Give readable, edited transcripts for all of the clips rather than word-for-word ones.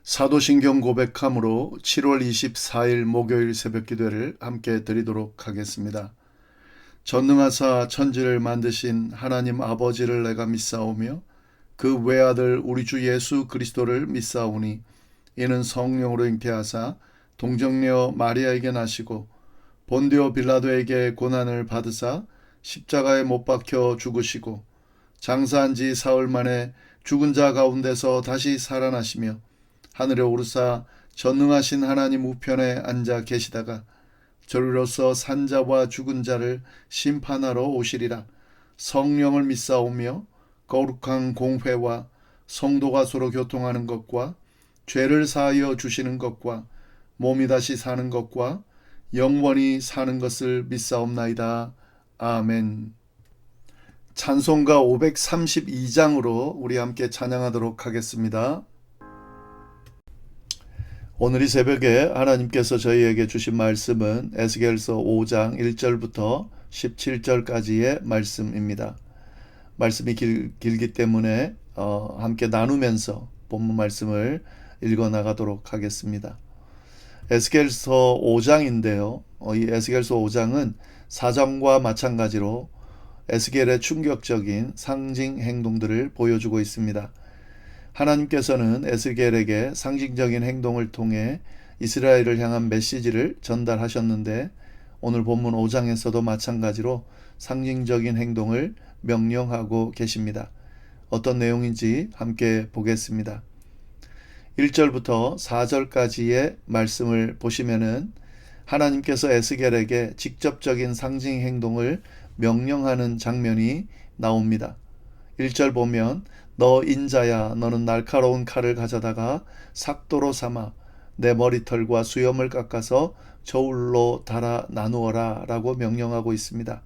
사도신경 고백함으로 7월 24일 목요일 새벽 기도를 함께 드리도록 하겠습니다. 전능하사 천지를 만드신 하나님 아버지를 내가 믿사오며 그 외아들 우리 주 예수 그리스도를 믿사오니 이는 성령으로 잉태하사 동정녀 마리아에게 나시고 본디오 빌라도에게 고난을 받으사 십자가에 못 박혀 죽으시고 장사한 지 사흘 만에 죽은 자 가운데서 다시 살아나시며 하늘에 오르사 전능하신 하나님 우편에 앉아 계시다가 저리로서 산자와 죽은 자를 심판하러 오시리라. 성령을 믿사오며 거룩한 공회와 성도가 서로 교통하는 것과 죄를 사하여 주시는 것과 몸이 다시 사는 것과 영원히 사는 것을 믿사옵나이다. 아멘. 찬송가 532장으로 우리 함께 찬양하도록 하겠습니다. 오늘 이 새벽에 하나님께서 저희에게 주신 말씀은 에스겔서 5장 1절부터 17절까지의 말씀입니다. 말씀이 길기 때문에 함께 나누면서 본문 말씀을 읽어 나가도록 하겠습니다. 에스겔서 5장인데요. 이 에스겔서 5장은 4장과 마찬가지로 에스겔의 충격적인 상징 행동들을 보여주고 있습니다. 하나님께서는 에스겔에게 상징적인 행동을 통해 이스라엘을 향한 메시지를 전달하셨는데 오늘 본문 5장에서도 마찬가지로 상징적인 행동을 명령하고 계십니다. 어떤 내용인지 함께 보겠습니다. 1절부터 4절까지의 말씀을 보시면은 하나님께서 에스겔에게 직접적인 상징 행동을 명령하는 장면이 나옵니다. 1절 보면 너 인자야 너는 날카로운 칼을 가져다가 삭도로 삼아 내 머리털과 수염을 깎아서 저울로 달아 나누어라 라고 명령하고 있습니다.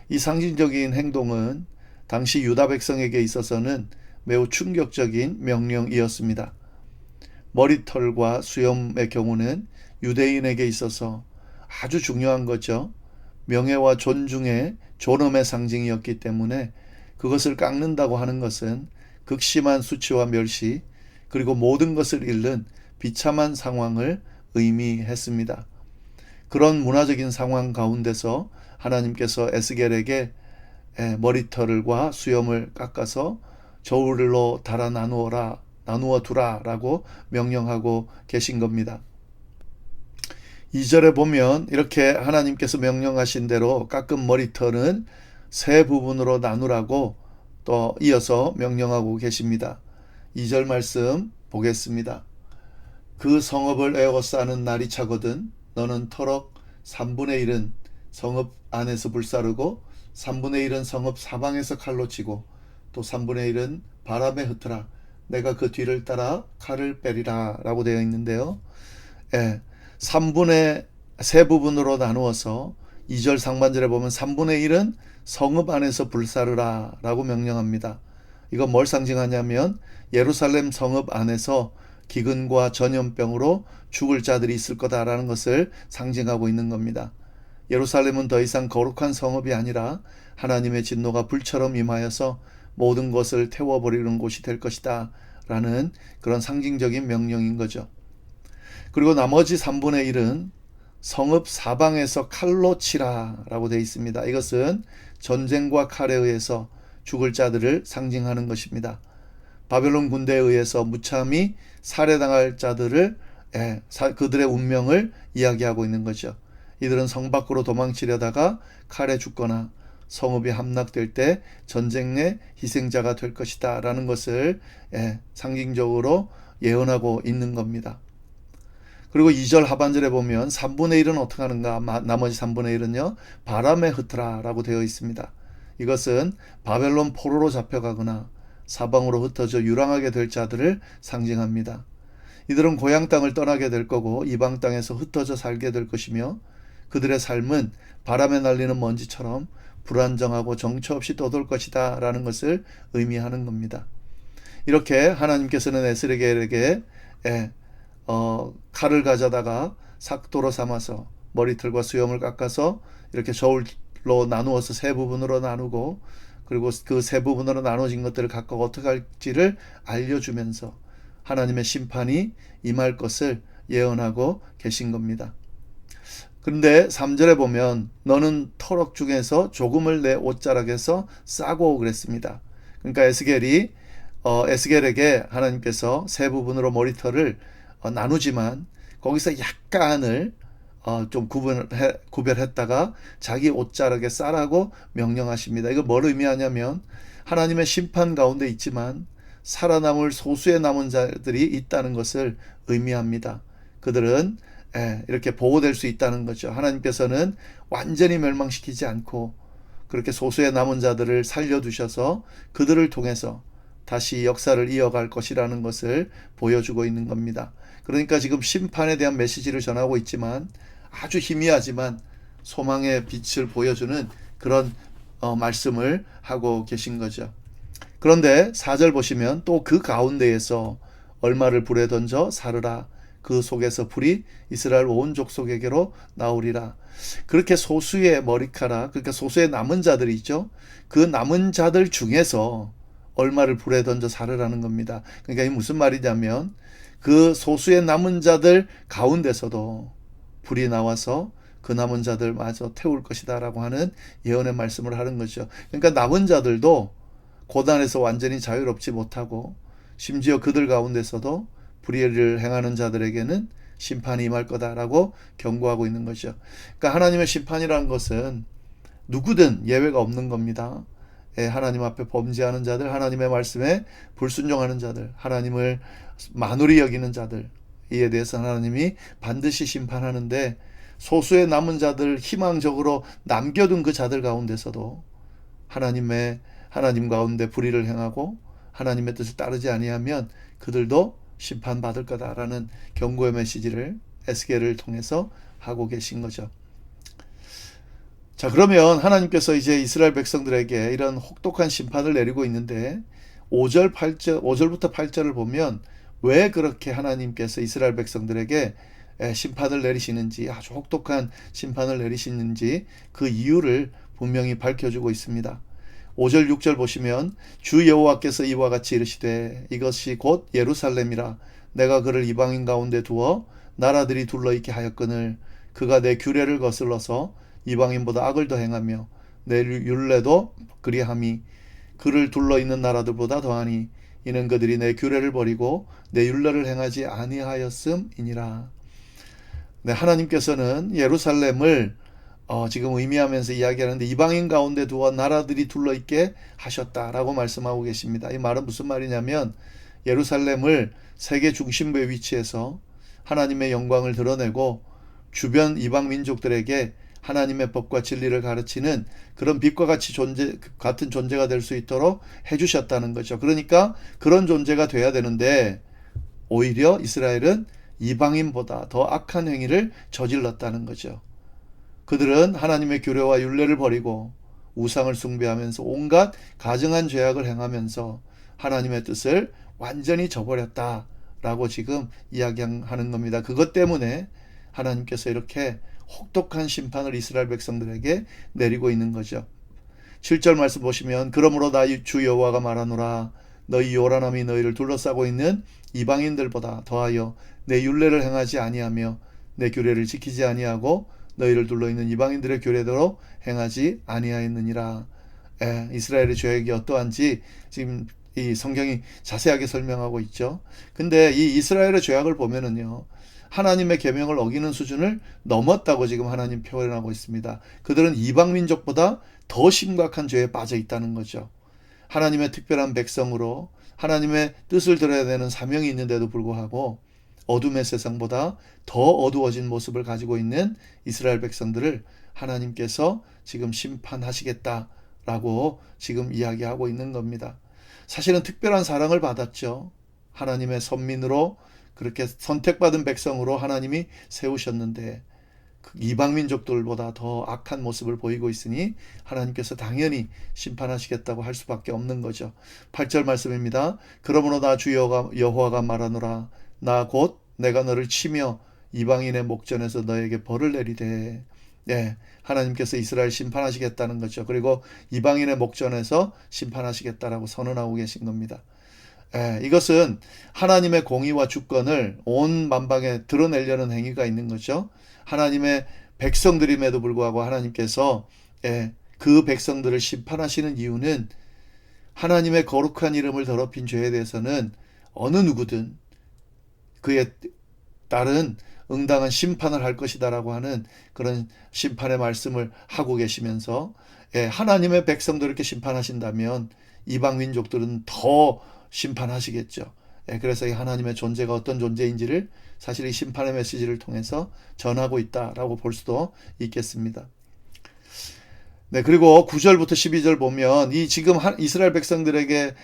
이 상징적인 행동은 당시 유다 백성에게 있어서는 매우 충격적인 명령이었습니다. 머리털과 수염의 경우는 유대인에게 있어서 아주 중요한 거죠. 명예와 존중의 존엄의 상징이었기 때문에 그것을 깎는다고 하는 것은 극심한 수치와 멸시 그리고 모든 것을 잃는 비참한 상황을 의미했습니다. 그런 문화적인 상황 가운데서 하나님께서 에스겔에게 머리털과 수염을 깎아서 저울로 달아 나누어 두라 라고 명령하고 계신 겁니다. 2절에 보면 이렇게 하나님께서 명령하신 대로 깎은 머리털은 세 부분으로 나누라고 또 이어서 명령하고 계십니다. 2절 말씀 보겠습니다. 그 성읍을 에워싸는 날이 차거든 너는 터럭 3분의 1은 성읍 안에서 불사르고 3분의 1은 성읍 사방에서 칼로 치고 또 3분의 1은 바람에 흩으라. 내가 그 뒤를 따라 칼을 빼리라 라고 되어 있는데요. 3분의 세 부분으로 나누어서 2절 상반절에 보면 3분의 1은 성읍 안에서 불사르라 라고 명령합니다. 이건 뭘 상징하냐면 예루살렘 성읍 안에서 기근과 전염병으로 죽을 자들이 있을 거다라는 것을 상징하고 있는 겁니다. 예루살렘은 더 이상 거룩한 성읍이 아니라 하나님의 진노가 불처럼 임하여서 모든 것을 태워버리는 곳이 될 것이다 라는 그런 상징적인 명령인 거죠. 그리고 나머지 3분의 1은 성읍 사방에서 칼로 치라 라고 되어 있습니다. 이것은 전쟁과 칼에 의해서 죽을 자들을 상징하는 것입니다. 바벨론 군대에 의해서 무참히 살해당할 자들을 그들의 운명을 이야기하고 있는 거죠. 이들은 성 밖으로 도망치려다가 칼에 죽거나 성읍이 함락될 때 전쟁 내 희생자가 될 것이다 라는 것을 상징적으로 예언하고 있는 겁니다. 그리고 2절 하반절에 보면 3분의 1은 어떻게 하는가? 나머지 3분의 1은요. 바람에 흩으라 라고 되어 있습니다. 이것은 바벨론 포로로 잡혀가거나 사방으로 흩어져 유랑하게 될 자들을 상징합니다. 이들은 고향 땅을 떠나게 될 거고 이방 땅에서 흩어져 살게 될 것이며 그들의 삶은 바람에 날리는 먼지처럼 불안정하고 정처 없이 떠돌 것이다 라는 것을 의미하는 겁니다. 이렇게 하나님께서는 에스겔에게 칼을 가져다가 삭도로 삼아서 머리털과 수염을 깎아서 이렇게 저울로 나누어서 세 부분으로 나누고 그리고 그 세 부분으로 나눠진 것들을 각각 어떻게 할지를 알려주면서 하나님의 심판이 임할 것을 예언하고 계신 겁니다. 그런데 3절에 보면 너는 터럭 중에서 조금을 내 옷자락에서 싸고 그랬습니다. 그러니까 에스겔에게 하나님께서 세 부분으로 머리털을 나누지만 거기서 약간을 좀 구별했다가 자기 옷자락에 싸라고 명령하십니다. 이거 뭘 의미하냐면 하나님의 심판 가운데 있지만 살아남을 소수의 남은 자들이 있다는 것을 의미합니다. 그들은 이렇게 보호될 수 있다는 거죠. 하나님께서는 완전히 멸망시키지 않고 그렇게 소수의 남은 자들을 살려두셔서 그들을 통해서 다시 역사를 이어갈 것이라는 것을 보여주고 있는 겁니다. 그러니까 지금 심판에 대한 메시지를 전하고 있지만 아주 희미하지만 소망의 빛을 보여주는 그런 말씀을 하고 계신 거죠. 그런데 4절 보시면 또 그 가운데에서 얼마를 불에 던져 사르라. 그 속에서 불이 이스라엘 온 족속에게로 나오리라. 그렇게 소수의 머리카락, 그러니까 소수의 남은 자들이 있죠. 그 남은 자들 중에서 얼마를 불에 던져 사르라는 겁니다. 그러니까 이 무슨 말이냐면 그 소수의 남은 자들 가운데서도 불이 나와서 그 남은 자들 마저 태울 것이다 라고 하는 예언의 말씀을 하는 거죠. 그러니까 남은 자들도 고난에서 완전히 자유롭지 못하고 심지어 그들 가운데서도 불의를 행하는 자들에게는 심판이 임할 거다라고 경고하고 있는 거죠. 그러니까 하나님의 심판이라는 것은 누구든 예외가 없는 겁니다. 하나님 앞에 범죄하는 자들, 하나님의 말씀에 불순종하는 자들, 하나님을 만우리 여기는 자들, 이에 대해서 하나님이 반드시 심판하는데 소수의 남은 자들, 희망적으로 남겨둔 그 자들 가운데서도 하나님 가운데 불의를 행하고 하나님의 뜻을 따르지 아니하면 그들도 심판받을 거다라는 경고의 메시지를 에스겔을 통해서 하고 계신 거죠. 자, 그러면 하나님께서 이제 이스라엘 백성들에게 이런 혹독한 심판을 내리고 있는데 5절부터 8절을 보면 왜 그렇게 하나님께서 이스라엘 백성들에게 심판을 내리시는지, 아주 혹독한 심판을 내리시는지 그 이유를 분명히 밝혀주고 있습니다. 5절 6절 보시면 주 여호와께서 이와 같이 이르시되 이것이 곧 예루살렘이라. 내가 그를 이방인 가운데 두어 나라들이 둘러있게 하였거늘 그가 내 규례를 거슬러서 이방인보다 악을 더 행하며 내 율례도 그리함이 그를 둘러있는 나라들보다 더하니 이는 그들이 내 규례를 버리고 내 율례를 행하지 아니하였음이니라. 네, 하나님께서는 예루살렘을 지금 의미하면서 이야기하는데 이방인 가운데 두어 나라들이 둘러있게 하셨다라고 말씀하고 계십니다. 이 말은 무슨 말이냐면 예루살렘을 세계 중심부에 위치해서 하나님의 영광을 드러내고 주변 이방 민족들에게 하나님의 법과 진리를 가르치는 그런 빛과 같은 존재가 될 수 있도록 해주셨다는 거죠. 그러니까 그런 존재가 돼야 되는데 오히려 이스라엘은 이방인보다 더 악한 행위를 저질렀다는 거죠. 그들은 하나님의 규례와 율례를 버리고 우상을 숭배하면서 온갖 가증한 죄악을 행하면서 하나님의 뜻을 완전히 저버렸다라고 지금 이야기하는 겁니다. 그것 때문에 하나님께서 이렇게 혹독한 심판을 이스라엘 백성들에게 내리고 있는 거죠. 7절 말씀 보시면 그러므로 나 주 여호와가 말하노라. 너희 요란함이 너희를 둘러싸고 있는 이방인들보다 더하여 내 율례를 행하지 아니하며 내 규례를 지키지 아니하고 너희를 둘러있는 이방인들의 규례대로 행하지 아니하였느니라. 이스라엘의 죄악이 어떠한지 지금 이 성경이 자세하게 설명하고 있죠. 근데 이 이스라엘의 죄악을 보면은요, 하나님의 계명을 어기는 수준을 넘었다고 지금 하나님 표현하고 있습니다. 그들은 이방 민족보다 더 심각한 죄에 빠져 있다는 거죠. 하나님의 특별한 백성으로 하나님의 뜻을 들어야 되는 사명이 있는데도 불구하고 어둠의 세상보다 더 어두워진 모습을 가지고 있는 이스라엘 백성들을 하나님께서 지금 심판하시겠다라고 지금 이야기하고 있는 겁니다. 사실은 특별한 사랑을 받았죠. 하나님의 선민으로 그렇게 선택받은 백성으로 하나님이 세우셨는데 이방 민족들보다 더 악한 모습을 보이고 있으니 하나님께서 당연히 심판하시겠다고 할 수밖에 없는 거죠. 8절 말씀입니다. 그러므로 나 주 여호와가 말하노라. 나 곧 내가 너를 치며 이방인의 목전에서 너에게 벌을 내리되. 네, 하나님께서 이스라엘 심판하시겠다는 거죠. 그리고 이방인의 목전에서 심판하시겠다라고 선언하고 계신 겁니다. 이것은 하나님의 공의와 주권을 온 만방에 드러내려는 행위가 있는 거죠. 하나님의 백성들임에도 불구하고 하나님께서 그 백성들을 심판하시는 이유는 하나님의 거룩한 이름을 더럽힌 죄에 대해서는 어느 누구든 그에 따른 응당한 심판을 할 것이다라고 하는 그런 심판의 말씀을 하고 계시면서 하나님의 백성들을 이렇게 심판하신다면 이방 민족들은 더 심판하시겠죠. 그래서 이 하나님의 존재가 어떤 존재인지를 사실 이 심판의 메시지를 통해서 전하고 있다라고 볼 수도 있겠습니다. 네, 그리고 9절부터 12절 보면 이 지금 이스라엘 백성들에게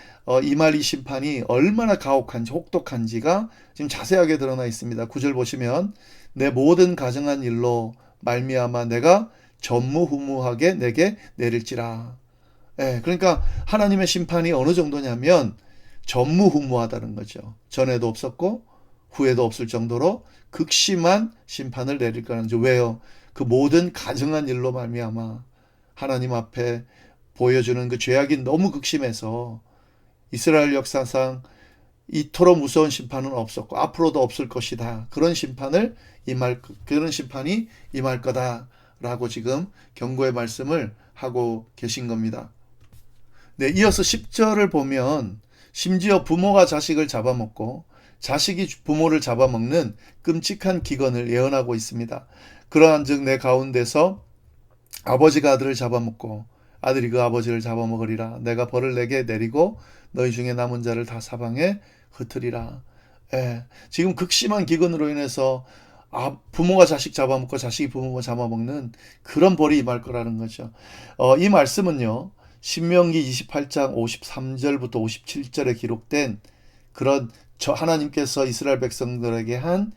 임할 이 심판이 얼마나 가혹한지 혹독한지가 지금 자세하게 드러나 있습니다. 9절 보시면 내 모든 가증한 일로 말미암아 내가 전무후무하게 내게 내릴지라. 그러니까 하나님의 심판이 어느 정도냐면 전무후무하다는 거죠. 전에도 없었고 후에도 없을 정도로 극심한 심판을 내릴 거라는 거죠. 왜요? 그 모든 가증한 일로 말미암아 하나님 앞에 보여주는 그 죄악이 너무 극심해서 이스라엘 역사상 이토록 무서운 심판은 없었고 앞으로도 없을 것이다. 그런 심판이 임할 거다라고 지금 경고의 말씀을 하고 계신 겁니다. 네, 이어서 10절을 보면 심지어 부모가 자식을 잡아먹고 자식이 부모를 잡아먹는 끔찍한 기근을 예언하고 있습니다. 그러한즉 내 가운데서 아버지가 아들을 잡아먹고 아들이 그 아버지를 잡아먹으리라. 내가 벌을 내게 내리고 너희 중에 남은 자를 다 사방에 흩으리라. 지금 극심한 기근으로 인해서 부모가 자식 잡아먹고 자식이 부모 잡아먹는 그런 벌이 임할 거라는 거죠. 이 말씀은요. 신명기 28장 53절부터 57절에 기록된 그런 하나님께서 이스라엘 백성들에게 한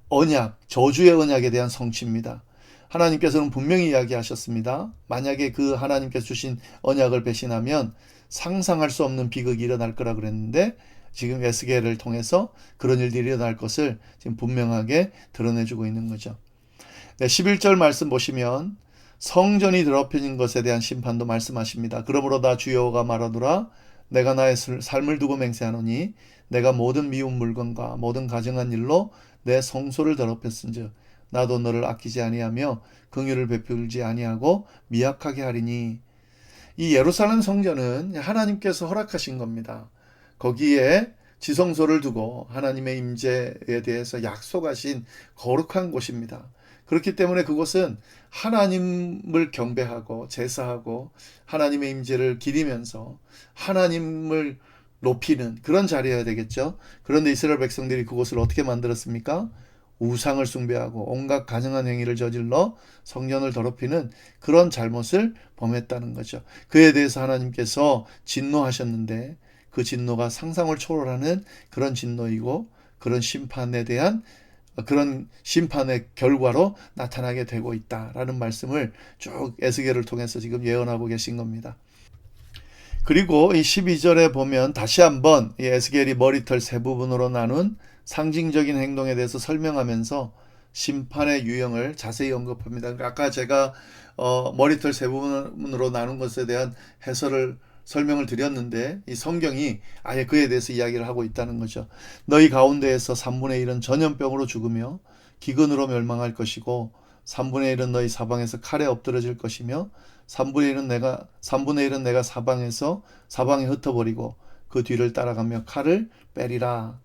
언약, 저주의 언약에 대한 성취입니다. 하나님께서는 분명히 이야기하셨습니다. 만약에 그 하나님께서 주신 언약을 배신하면 상상할 수 없는 비극이 일어날 거라 그랬는데 지금 에스겔을 통해서 그런 일들이 일어날 것을 지금 분명하게 드러내주고 있는 거죠. 네, 11절 말씀 보시면 성전이 더럽혀진 것에 대한 심판도 말씀하십니다. 그러므로 나 주여가 말하노라 내가 나의 삶을 두고 맹세하노니 내가 모든 미운 물건과 모든 가증한 일로 내 성소를 더럽혔은즉 나도 너를 아끼지 아니하며 긍휼을 베풀지 아니하고 미약하게 하리니. 이 예루살렘 성전은 하나님께서 허락하신 겁니다. 거기에 지성소를 두고 하나님의 임재에 대해서 약속하신 거룩한 곳입니다. 그렇기 때문에 그곳은 하나님을 경배하고 제사하고 하나님의 임재를 기리면서 하나님을 높이는 그런 자리여야 되겠죠. 그런데 이스라엘 백성들이 그곳을 어떻게 만들었습니까? 우상을 숭배하고 온갖 가증한 행위를 저질러 성전을 더럽히는 그런 잘못을 범했다는 거죠. 그에 대해서 하나님께서 진노하셨는데 그 진노가 상상을 초월하는 그런 진노이고 그런 심판에 대한 그런 심판의 결과로 나타나게 되고 있다라는 말씀을 쭉 에스겔을 통해서 지금 예언하고 계신 겁니다. 그리고 이 12절에 보면 다시 한번 이 에스겔이 머리털 세 부분으로 나눈 상징적인 행동에 대해서 설명하면서 심판의 유형을 자세히 언급합니다. 그러니까 아까 제가 머리털 세 부분으로 나눈 것에 대한 설명을 드렸는데 이 성경이 아예 그에 대해서 이야기를 하고 있다는 거죠. 너희 가운데에서 3분의 1은 전염병으로 죽으며 기근으로 멸망할 것이고 3분의 1은 너희 사방에서 칼에 엎드러질 것이며 3분의 1은 내가 사방에 흩어버리고 그 뒤를 따라가며 칼을 빼리라.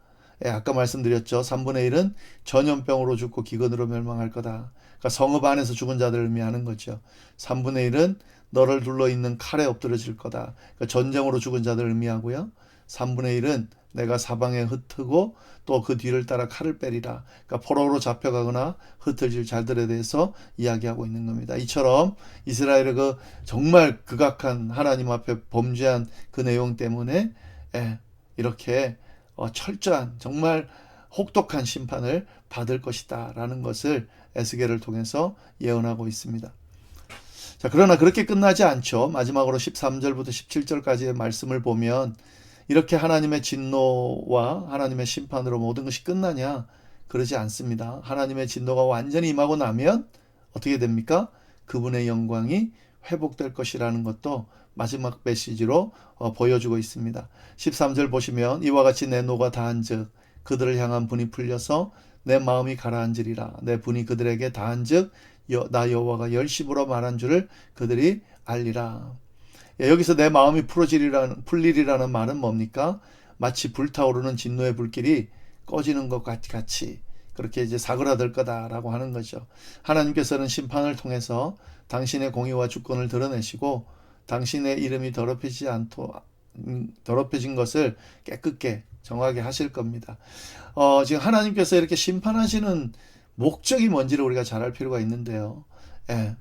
아까 말씀드렸죠. 3분의 1은 전염병으로 죽고 기근으로 멸망할 거다. 그러니까 성읍 안에서 죽은 자들을 의미하는 거죠. 3분의 1은 너를 둘러있는 칼에 엎드러질 거다. 그러니까 전쟁으로 죽은 자들을 의미하고요. 3분의 1은 내가 사방에 흩트고 또 그 뒤를 따라 칼을 빼리라. 그러니까 포로로 잡혀가거나 흩어질 자들에 대해서 이야기하고 있는 겁니다. 이처럼 이스라엘의 그 정말 극악한 하나님 앞에 범죄한 그 내용 때문에 이렇게 철저한 정말 혹독한 심판을 받을 것이다 라는 것을 에스겔을 통해서 예언하고 있습니다. 자, 그러나 그렇게 끝나지 않죠. 마지막으로 13절부터 17절까지의 말씀을 보면 이렇게 하나님의 진노와 하나님의 심판으로 모든 것이 끝나냐? 그러지 않습니다. 하나님의 진노가 완전히 임하고 나면 어떻게 됩니까? 그분의 영광이 회복될 것이라는 것도 마지막 메시지로 보여주고 있습니다. 13절 보시면 이와 같이 내 노가 다한즉 그들을 향한 분이 풀려서 내 마음이 가라앉으리라. 내 분이 그들에게 다한즉 나 여호와가 열심으로 말한 줄을 그들이 알리라. 예, 여기서 내 마음이 풀리리라는 말은 뭡니까? 마치 불타오르는 진노의 불길이 꺼지는 것 같이 그렇게 이제 사그라들 거다라고 하는 거죠. 하나님께서는 심판을 통해서 당신의 공의와 주권을 드러내시고 당신의 이름이 더럽혀진 것을 깨끗게 정하게 하실 겁니다. 지금 하나님께서 이렇게 심판하시는 목적이 뭔지를 우리가 잘 알 필요가 있는데요. 예,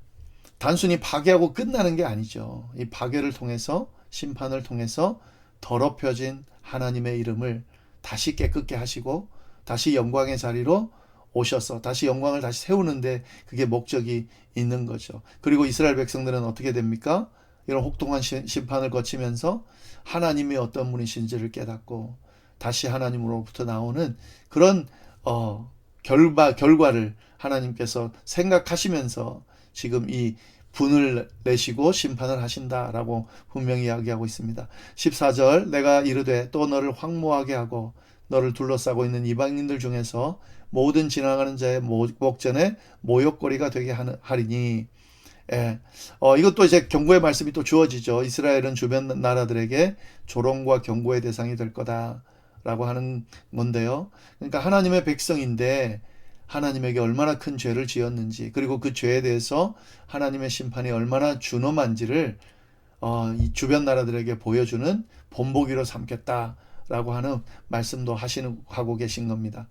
단순히 파괴하고 끝나는 게 아니죠. 이 파괴를 통해서 심판을 통해서 더럽혀진 하나님의 이름을 다시 깨끗게 하시고 다시 영광의 자리로 오셔서 다시 영광을 다시 세우는데 그게 목적이 있는 거죠. 그리고 이스라엘 백성들은 어떻게 됩니까? 이런 혹독한 심판을 거치면서 하나님이 어떤 분이신지를 깨닫고 다시 하나님으로부터 나오는 그런 결과를 하나님께서 생각하시면서 지금 이 분을 내시고 심판을 하신다라고 분명히 이야기하고 있습니다. 14절 내가 이르되 또 너를 황무하게 하고 너를 둘러싸고 있는 이방인들 중에서 모든 지나가는 자의 목전에 모욕거리가 되게 하리니. 예. 이것도 이제 경고의 말씀이 또 주어지죠. 이스라엘은 주변 나라들에게 조롱과 경고의 대상이 될 거다라고 하는 건데요. 그러니까 하나님의 백성인데 하나님에게 얼마나 큰 죄를 지었는지 그리고 그 죄에 대해서 하나님의 심판이 얼마나 준엄한지를 이 주변 나라들에게 보여주는 본보기로 삼겠다라고 하는 말씀도 하고 계신 겁니다.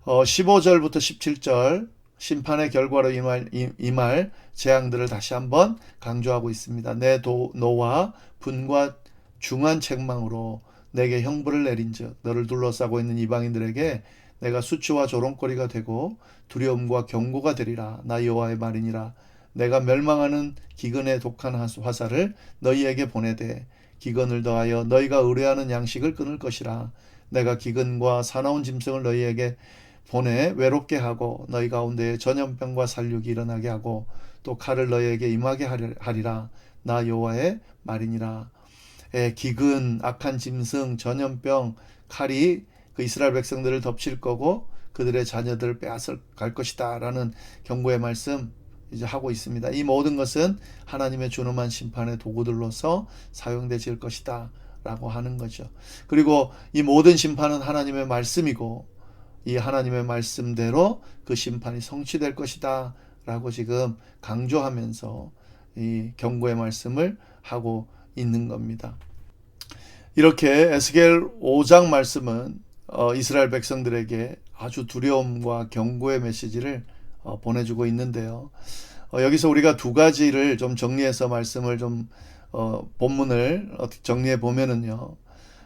15절부터 17절 심판의 결과로 임할 재앙들을 다시 한번 강조하고 있습니다. 내 노와 분과 중한 책망으로 내게 형벌을 내린즉 너를 둘러싸고 있는 이방인들에게 내가 수치와 조롱거리가 되고 두려움과 경고가 되리라. 나 여호와의 말이니라. 내가 멸망하는 기근의 독한 화살을 너희에게 보내되 기근을 더하여 너희가 의뢰하는 양식을 끊을 것이라. 내가 기근과 사나운 짐승을 너희에게 보내 외롭게 하고 너희 가운데 전염병과 살육이 일어나게 하고 또 칼을 너희에게 임하게 하리라. 나 여호와의 말이니라. 기근, 악한 짐승, 전염병, 칼이 그 이스라엘 백성들을 덮칠 거고 그들의 자녀들을 빼앗을 갈 것이다 라는 경고의 말씀 이제 하고 있습니다. 이 모든 것은 하나님의 준엄한 심판의 도구들로서 사용되질 것이다 라고 하는 거죠. 그리고 이 모든 심판은 하나님의 말씀이고 이 하나님의 말씀대로 그 심판이 성취될 것이다 라고 지금 강조하면서 이 경고의 말씀을 하고 있는 겁니다. 이렇게 에스겔 5장 말씀은 이스라엘 백성들에게 아주 두려움과 경고의 메시지를 보내주고 있는데요. 여기서 우리가 두 가지를 좀 정리해서 말씀을 좀 본문을 정리해 보면은요.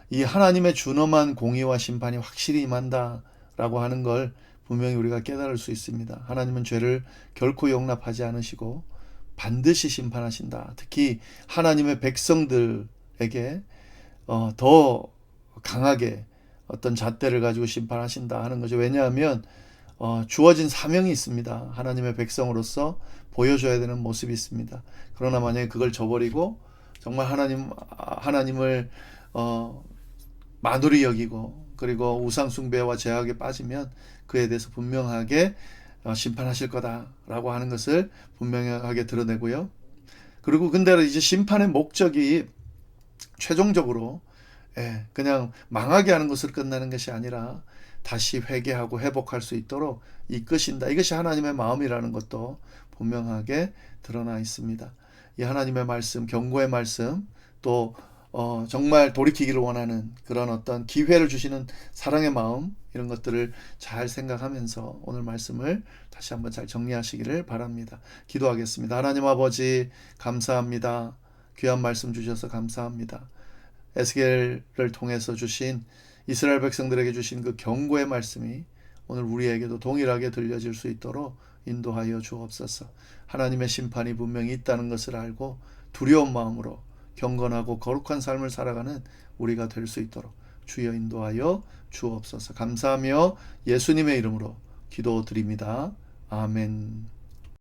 이 하나님의 준엄한 공의와 심판이 확실히 임한다라고 하는 걸 분명히 우리가 깨달을 수 있습니다. 하나님은 죄를 결코 용납하지 않으시고 반드시 심판하신다. 특히 하나님의 백성들에게 더 강하게 어떤 잣대를 가지고 심판하신다 하는 거죠. 왜냐하면 주어진 사명이 있습니다. 하나님의 백성으로서 보여줘야 되는 모습이 있습니다. 그러나 만약에 그걸 저버리고 정말 하나님을 만우리 여기고 그리고 우상 숭배와 제약에 빠지면 그에 대해서 분명하게 심판하실 거다라고 하는 것을 분명하게 드러내고요. 그리고 근데 이제 심판의 목적이 최종적으로 그냥 망하게 하는 것으로 끝나는 것이 아니라 다시 회개하고 회복할 수 있도록 이끄신다. 이것이 하나님의 마음이라는 것도 분명하게 드러나 있습니다. 이 하나님의 말씀, 경고의 말씀, 또 정말 돌이키기를 원하는 그런 어떤 기회를 주시는 사랑의 마음, 이런 것들을 잘 생각하면서 오늘 말씀을 다시 한번 잘 정리하시기를 바랍니다. 기도하겠습니다. 하나님 아버지 감사합니다. 귀한 말씀 주셔서 감사합니다. 에스겔을 통해서 주신 이스라엘 백성들에게 주신 그 경고의 말씀이 오늘 우리에게도 동일하게 들려질 수 있도록 인도하여 주옵소서. 하나님의 심판이 분명히 있다는 것을 알고 두려운 마음으로 경건하고 거룩한 삶을 살아가는 우리가 될 수 있도록 주여 인도하여 주옵소서. 감사하며 예수님의 이름으로 기도드립니다. 아멘.